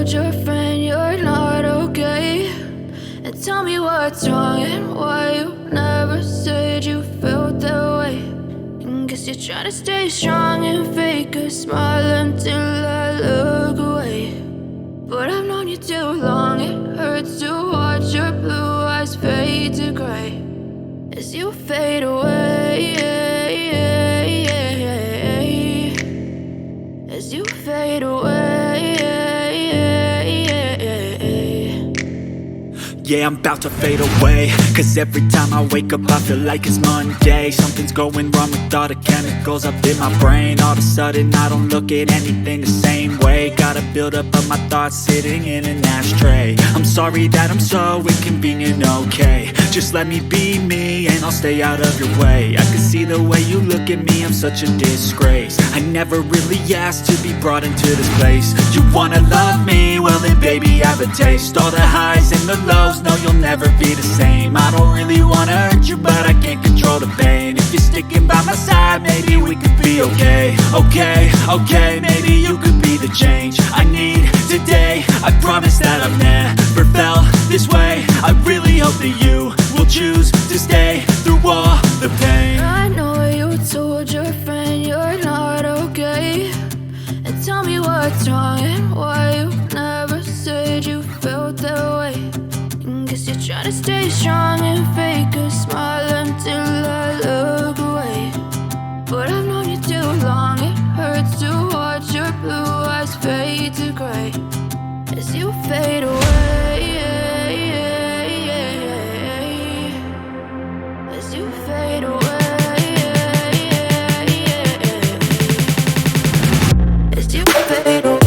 told your friend you're not okay? And tell me what's wrong and why you never said you felt that way. And guess you're trying to stay strong and fake a smile until I look away. But I've known you too long, it hurts to watch your blue eyes fade to gray as you fade away, as you fade away. Yeah, I'm about to fade away, cause every time I wake up I feel like it's Monday. Something's going wrong with all the chemicals up in my brain. All of a sudden I don't look at anything the same way. Got a buildup of my thoughts sitting in an ashtray. I'm sorry that I'm so inconvenient, okay? Just let me be me and I'll stay out of your way. I can see the way you look at me, I'm such a disgrace. I never really asked to be brought into this place. You wanna love me? Well then baby I have a taste. All the highs and the lows, no, you'll never be the same. I don't really wanna hurt you, but I can't control the pain. If you're sticking by my side, maybe we could be okay. Okay, maybe you could be the change I need today. I promise that I've never felt this way. I really hope that you will choose to stay through all the pain. I know you told your friend you're not okay. And tell me what's wrong and why you never said you felt that way. Guess you're trying to stay strong and fake a smile until I look away. But I've known you too long, it hurts to watch your blue eyes fade to gray as you fade away, as you fade away, as you fade away.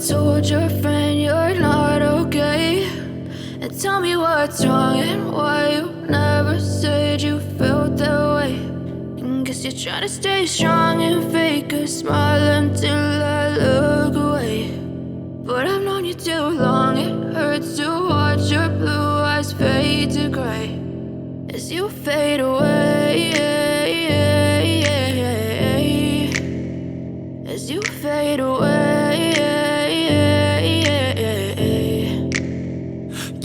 Told your friend you're not okay. And tell me what's wrong and why you never said you felt that way. And guess you're trying to stay strong and fake a smile until I look away. But I've known you too long, it hurts to watch your blue eyes fade to gray as you fade away, as you fade away.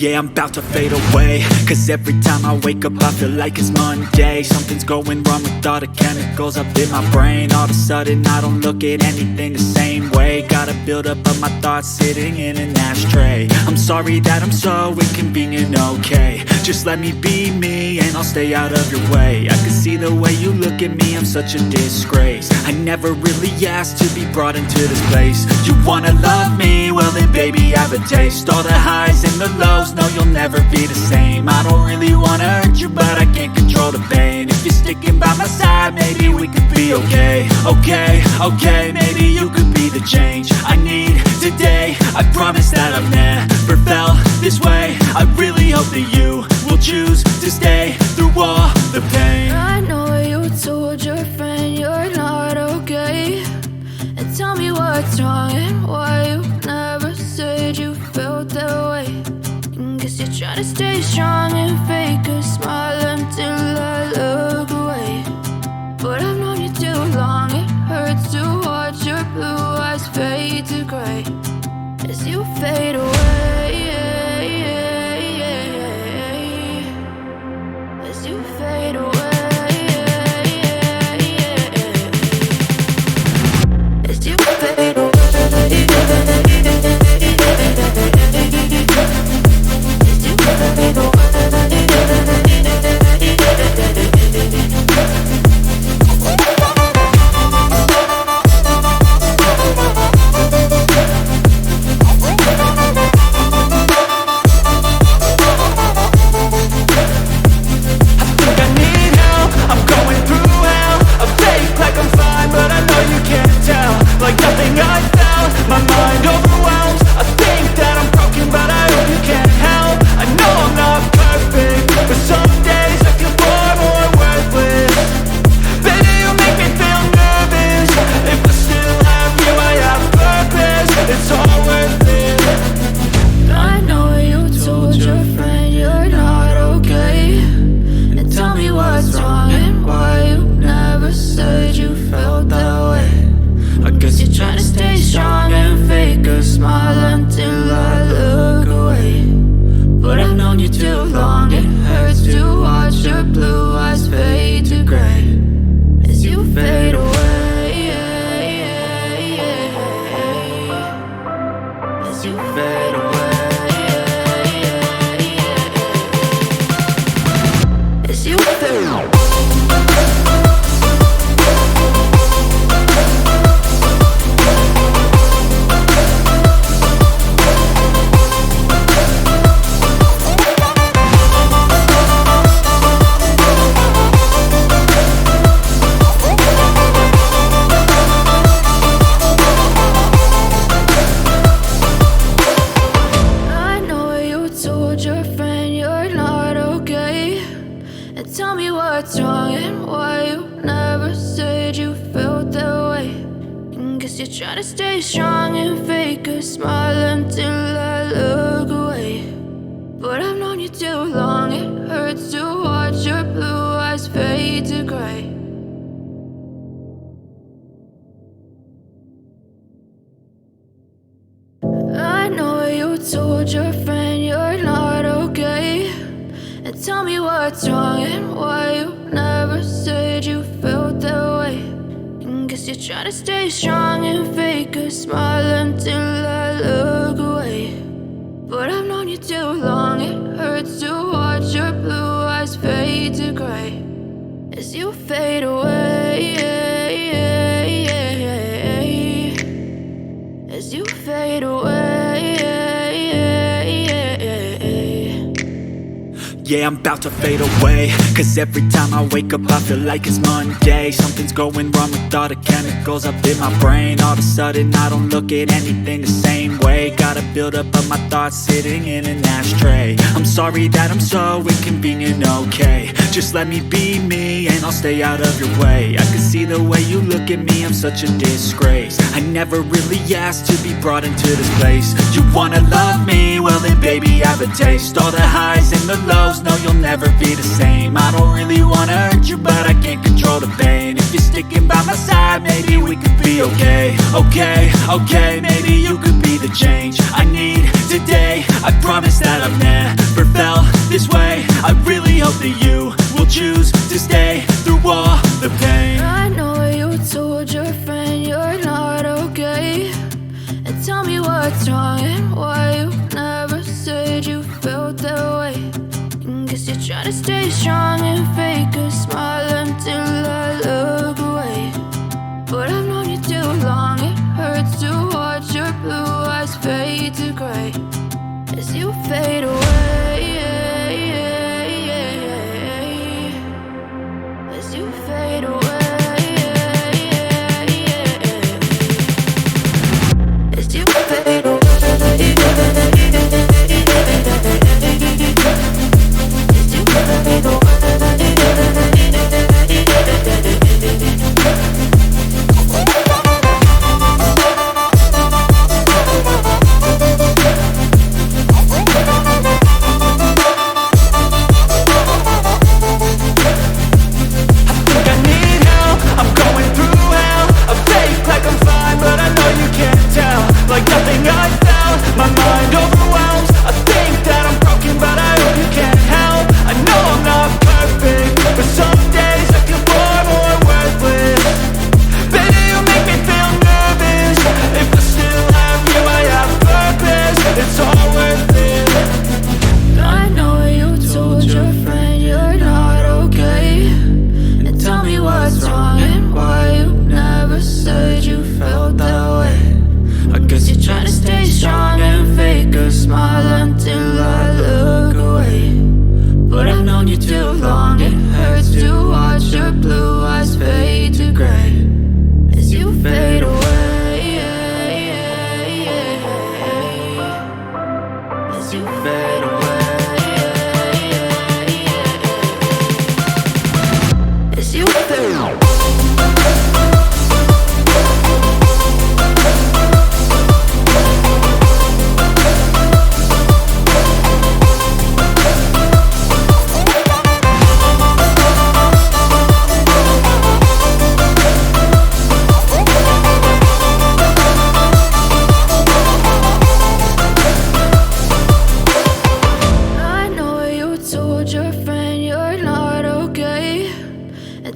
Yeah, I'm about to fade away, cause every time I wake up I feel like it's Monday. Something's going wrong with all the chemicals up in my brain. All of a sudden I don't look at anything the same way. way. Got a buildup of my thoughts sitting in an ashtray. I'm sorry that I'm so inconvenient, okay. Just let me be me and I'll stay out of your way. I can see the way you look at me, I'm such a disgrace. I never really asked to be brought into this place. You wanna love me? Well then baby, have a taste. All the highs and the lows, no you'll never be the same. I don't really wanna hurt you, but I can't control the pain. If you're sticking by my side, maybe we could be okay. Okay, maybe you could be the change I need today. I promise that I've never felt this way. I really hope that you will choose to stay through all the pain. I know you told your friend you're not okay, and tell me what's wrong and why you never said you felt that way. Guess you're trying to stay strong and fake a smile until I look away. But I've known you too long, it hurts to watch your blue eyes fade to gray as you fade away. As you fade away. As you fade away. Yeah, I'm about to fade away, cause every time I wake up I feel like it's Monday. Something's going wrong with all the chemicals up in my brain. All of a sudden I don't look at anything the same way. Got a buildup of my thoughts sitting in an ashtray. I'm sorry that I'm so inconvenient, okay. Just let me be me and I'll stay out of your way. I can see the way you look at me, I'm such a disgrace. I never really asked to be brought into this place. You wanna love me? Well then baby, have a taste. All the highs and the lows, no you'll never be the same. I don't really wanna hurt you, but I can't control the pain. If you're sticking by my side, maybe we could be okay. Okay, maybe you could be the change I need today. I promise that I've never felt this way. I really hope that you will choose to stay through all the pain. I know you told your friend you're not okay, tell me what's wrong and why you never said you felt that way. Guess you're trying to stay strong and fake a smile until I look away. But I've known you too long, it hurts to watch your blue eyes fade to gray as you fade away. As you fade away. As you fade away.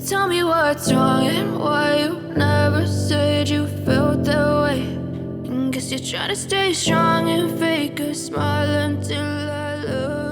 Tell me what's wrong and why you never said you felt that way. Guess you're trying to stay strong and fake a smile until I look